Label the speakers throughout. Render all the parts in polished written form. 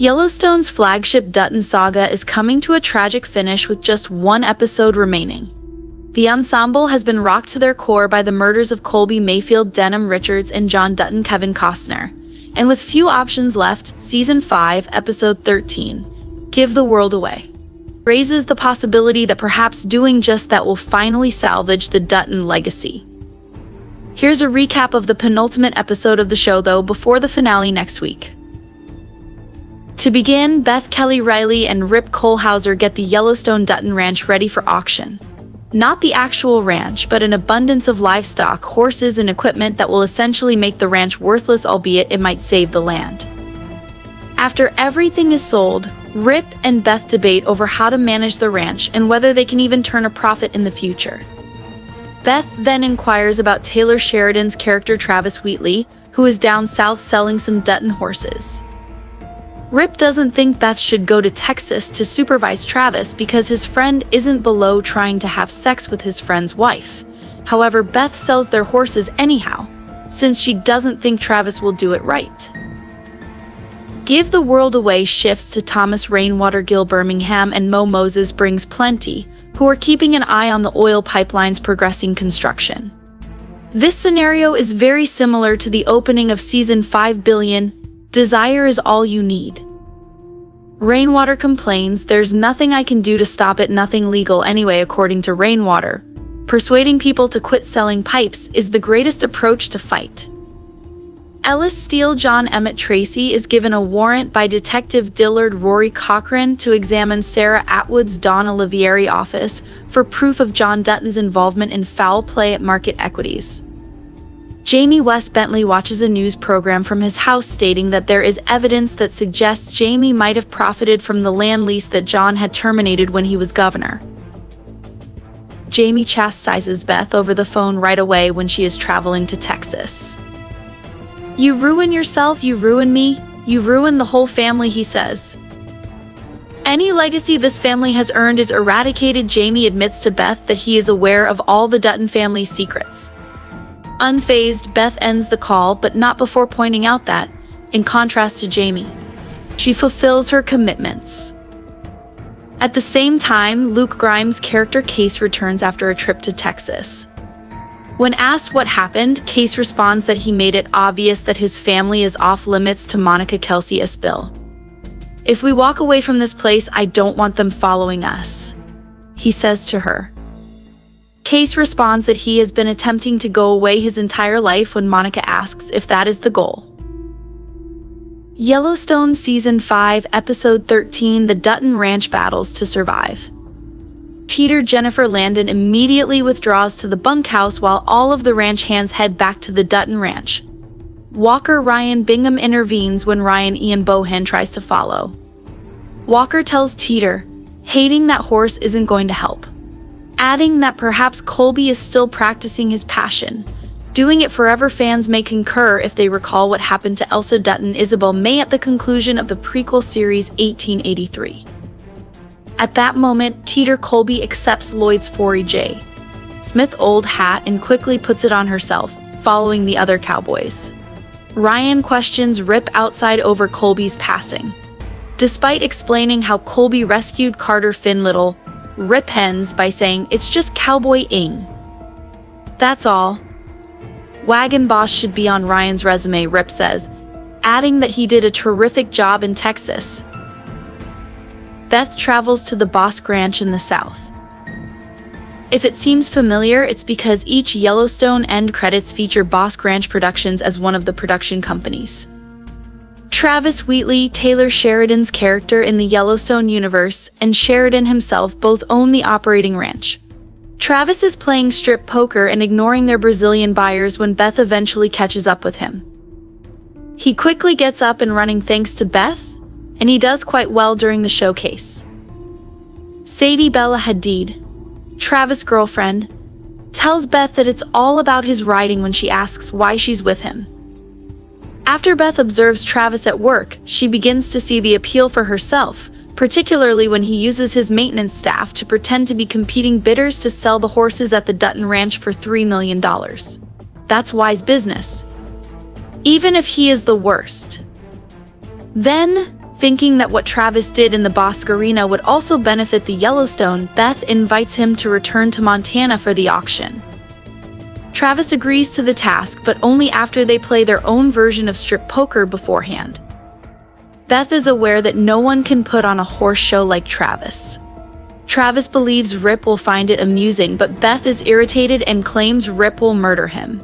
Speaker 1: Yellowstone's flagship Dutton saga is coming to a tragic finish with just one episode remaining. The ensemble has been rocked to their core by the murders of Colby Mayfield, Denham Richards, and John Dutton, Kevin Costner. And with few options left, Season 5, Episode 13, Give the World Away, raises the possibility that perhaps doing just that will finally salvage the Dutton legacy. Here's a recap of the penultimate episode of the show, though, before the finale next week. To begin, Beth Kelly Riley and Rip Kohlhauser get the Yellowstone Dutton Ranch ready for auction. Not the actual ranch, but an abundance of livestock, horses, and equipment that will essentially make the ranch worthless, albeit it might save the land. After everything is sold, Rip and Beth debate over how to manage the ranch and whether they can even turn a profit in the future. Beth then inquires about Taylor Sheridan's character Travis Wheatley, who is down south selling some Dutton horses. Rip doesn't think Beth should go to Texas to supervise Travis because his friend isn't below trying to have sex with his friend's wife. However, Beth sells their horses anyhow, since she doesn't think Travis will do it right. Give the World Away shifts to Thomas Rainwater, Gil Birmingham, and Mo Moses Brings Plenty, who are keeping an eye on the oil pipelines progressing construction. This scenario is very similar to the opening of Season 5 Billion, Desire is All You Need. Rainwater complains, "There's nothing I can do to stop it, nothing legal anyway." According to Rainwater, persuading people to quit selling pipes is the greatest approach to fight. Ellis Steele John Emmett Tracy is given a warrant by Detective Dillard Rory Cochran to examine Sarah Atwood's Don Olivieri office for proof of John Dutton's involvement in foul play at Market Equities. Jamie West Bentley watches a news program from his house stating that there is evidence that suggests Jamie might have profited from the land lease that John had terminated when he was governor. Jamie chastises Beth over the phone right away when she is traveling to Texas. "You ruin yourself, you ruin me, you ruin the whole family," he says. "Any legacy this family has earned is eradicated." Jamie admits to Beth that he is aware of all the Dutton family's secrets. Unfazed, Beth ends the call, but not before pointing out that, in contrast to Jamie, she fulfills her commitments. At the same time, Luke Grimes' character Kayce returns after a trip to Texas. When asked what happened, Kayce responds that he made it obvious that his family is off limits to Monica Kelsey Aspill. "If we walk away from this place, I don't want them following us," he says to her. Kayce responds that he has been attempting to go away his entire life when Monica asks if that is the goal. Yellowstone Season 5, Episode 13, The Dutton Ranch Battles to Survive. Teeter Jennifer Landon immediately withdraws to the bunkhouse while all of the ranch hands head back to the Dutton Ranch. Walker Ryan Bingham intervenes when Ryan Ian Bohan tries to follow. Walker tells Teeter, hating that horse isn't going to help, adding that perhaps Colby is still practicing his passion. Doing It Forever fans may concur if they recall what happened to Elsa Dutton Isabel May at the conclusion of the prequel series 1883. At that moment, Teeter Colby accepts Lloyd's 4EJ Smith old hat and quickly puts it on herself, following the other cowboys. Ryan questions Rip outside over Colby's passing. Despite explaining how Colby rescued Carter Finn Little, Rip ends by saying it's just cowboy-ing. "That's all. Wagon boss should be on Ryan's resume," Rip says, adding that he did a terrific job in Texas. Beth travels to the Bosque Ranch in the south. If it seems familiar, it's because each Yellowstone end credits feature Bosque Ranch Productions as one of the production companies. Travis Wheatley, Taylor Sheridan's character in the Yellowstone universe, and Sheridan himself both own the operating ranch. Travis is playing strip poker and ignoring their Brazilian buyers when Beth eventually catches up with him. He quickly gets up and running thanks to Beth, and he does quite well during the showcase. Sadie Bella Hadid, Travis' girlfriend, tells Beth that it's all about his riding when she asks why she's with him. After Beth observes Travis at work, she begins to see the appeal for herself, particularly when he uses his maintenance staff to pretend to be competing bidders to sell the horses at the Dutton Ranch for $3 million. That's wise business, even if he is the worst. Then, Thinking that what Travis did in the Bosque Arena would also benefit the Yellowstone, Beth invites him to return to Montana for the auction. Travis agrees to the task, but only after they play their own version of strip poker beforehand. Beth is aware that no one can put on a horse show like Travis. Travis believes Rip will find it amusing, but Beth is irritated and claims Rip will murder him.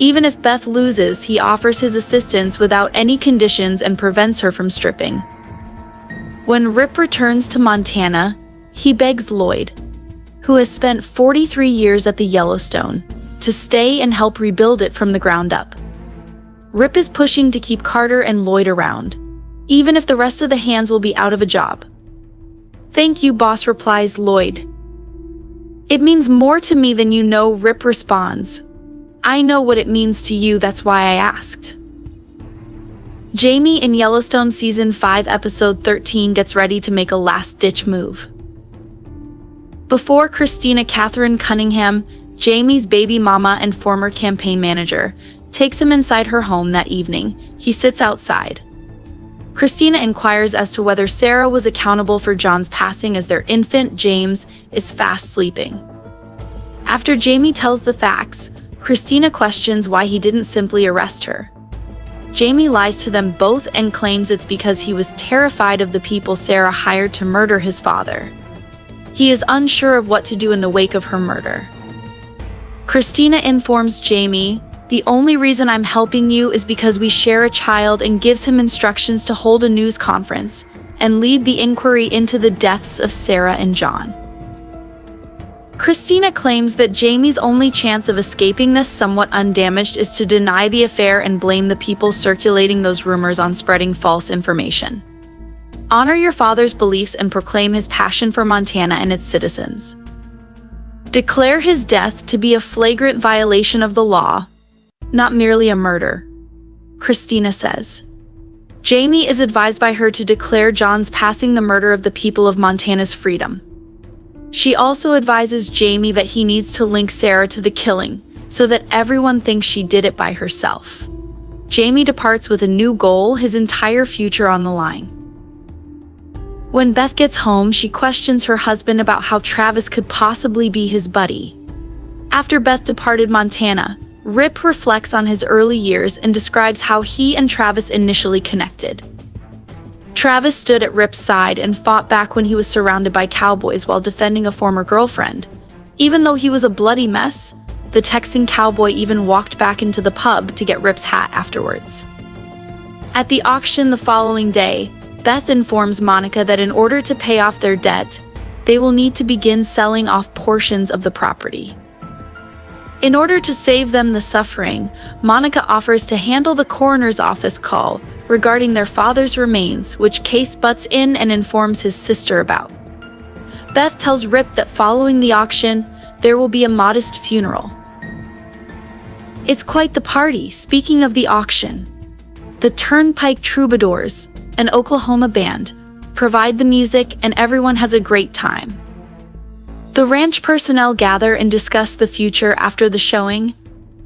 Speaker 1: Even if Beth loses, he offers his assistance without any conditions and prevents her from stripping. When Rip returns to Montana, he begs Lloyd, who has spent 43 years at the Yellowstone, to stay and help rebuild it from the ground up. Rip is pushing to keep Carter and Lloyd around, even if the rest of the hands will be out of a job. "Thank you, boss," replies Lloyd. "It means more to me than you know," Rip responds. "I know what it means to you, that's why I asked." Jamie in Yellowstone Season 5 Episode 13 gets ready to make a last-ditch move. Before Christina Catherine Cunningham, Jamie's baby mama and former campaign manager, takes him inside her home that evening, he sits outside. Christina inquires as to whether Sarah was accountable for John's passing, as their infant, James, is fast sleeping. After Jamie tells the facts, Christina questions why he didn't simply arrest her. Jamie lies to them both and claims it's because he was terrified of the people Sarah hired to murder his father. He is unsure of what to do in the wake of her murder. Christina informs Jamie, "The only reason I'm helping you is because we share a child," and gives him instructions to hold a news conference and lead the inquiry into the deaths of Sarah and John. Christina claims that Jamie's only chance of escaping this somewhat undamaged is to deny the affair and blame the people circulating those rumors on spreading false information. Honor your father's beliefs and proclaim his passion for Montana and its citizens. Declare his death to be a flagrant violation of the law, not merely a murder, Christina says. Jamie is advised by her to declare John's passing the murder of the people of Montana's freedom. She also advises Jamie that he needs to link Sarah to the killing, so that everyone thinks she did it by herself. Jamie departs with a new goal, his entire future on the line. When Beth gets home, she questions her husband about how Travis could possibly be his buddy. After Beth departed Montana, Rip reflects on his early years and describes how he and Travis initially connected. Travis stood at Rip's side and fought back when he was surrounded by cowboys while defending a former girlfriend. Even though he was a bloody mess, the Texan cowboy even walked back into the pub to get Rip's hat afterwards. At the auction the following day, Beth informs Monica that in order to pay off their debt, they will need to begin selling off portions of the property. In order to save them the suffering, Monica offers to handle the coroner's office call regarding their father's remains, which Kayce butts in and informs his sister about. Beth tells Rip that following the auction, there will be a modest funeral. It's quite the party. Speaking of the auction, the Turnpike Troubadours, an Oklahoma band, provide the music and everyone has a great time. The ranch personnel gather and discuss the future after the showing,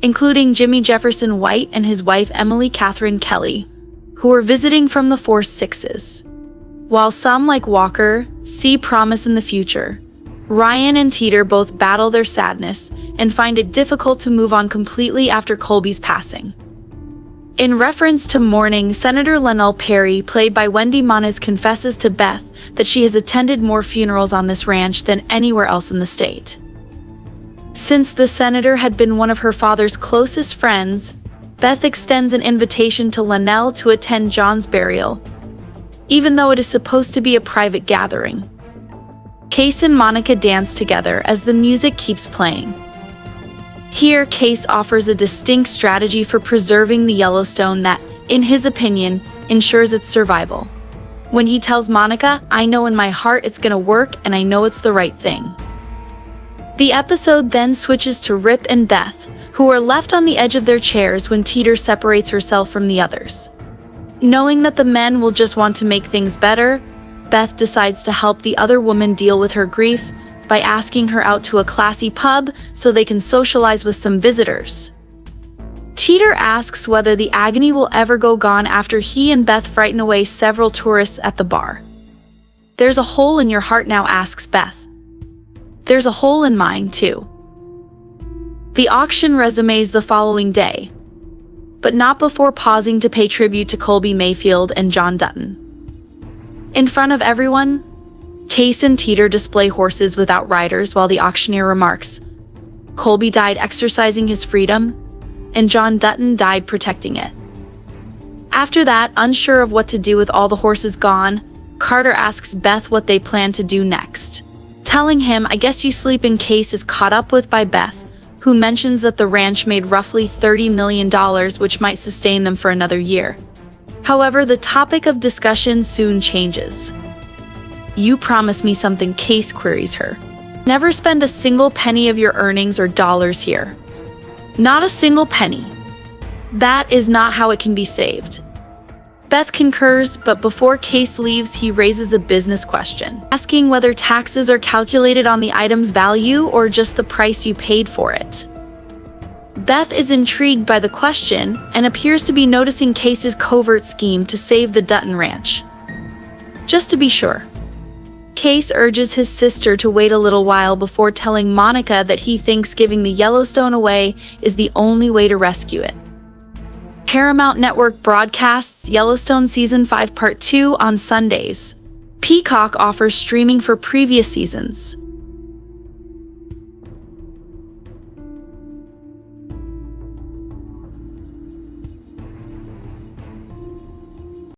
Speaker 1: including Jimmy Jefferson White and his wife Emily Catherine Kelly, who are visiting from the 4-6s. While some, like Walker, see promise in the future, Ryan and Teeter both battle their sadness and find it difficult to move on completely after Colby's passing. In reference to mourning, Senator Lennell Perry, played by Wendy Manes, confesses to Beth that she has attended more funerals on this ranch than anywhere else in the state. Since the senator had been one of her father's closest friends, Beth extends an invitation to Lennell to attend John's burial, even though it is supposed to be a private gathering. Kayce and Monica dance together as the music keeps playing. Here, Kayce offers a distinct strategy for preserving the Yellowstone that, in his opinion, ensures its survival. When he tells Monica, "I know in my heart it's gonna work and I know it's the right thing." The episode then switches to Rip and Beth, who are left on the edge of their chairs when Teeter separates herself from the others. Knowing that the men will just want to make things better, Beth decides to help the other woman deal with her grief by asking her out to a classy pub so they can socialize with some visitors. Teeter Teeter asks whether the agony will ever go gone after he and Beth frighten away several tourists at the bar. "There's a hole in your heart now," asks Beth. "There's a hole in mine, too." The auction resumes the following day, but not before pausing to pay tribute to Colby Mayfield and John Dutton. In front of everyone, Kayce and Teeter display horses without riders while the auctioneer remarks, "Colby died exercising his freedom, and John Dutton died protecting it." After that, unsure of what to do with all the horses gone, Carter asks Beth what they plan to do next. Telling him, "I guess you sleep in," Kayce is caught up with by Beth, who mentions that the ranch made roughly $30 million, which might sustain them for another year. However, the topic of discussion soon changes. "You promise me something," Kayce queries her. "Never spend a single penny of your earnings or dollars here." "Not a single penny. That is not how it can be saved." Beth concurs, but before Kayce leaves, he raises a business question, asking whether taxes are calculated on the item's value or just the price you paid for it. Beth is intrigued by the question and appears to be noticing Kayce's covert scheme to save the Dutton ranch. Just to be sure, Kayce urges his sister to wait a little while before telling Monica that he thinks giving the Yellowstone away is the only way to rescue it. Paramount Network broadcasts Yellowstone Season 5 Part 2 on Sundays. Peacock offers streaming for previous seasons.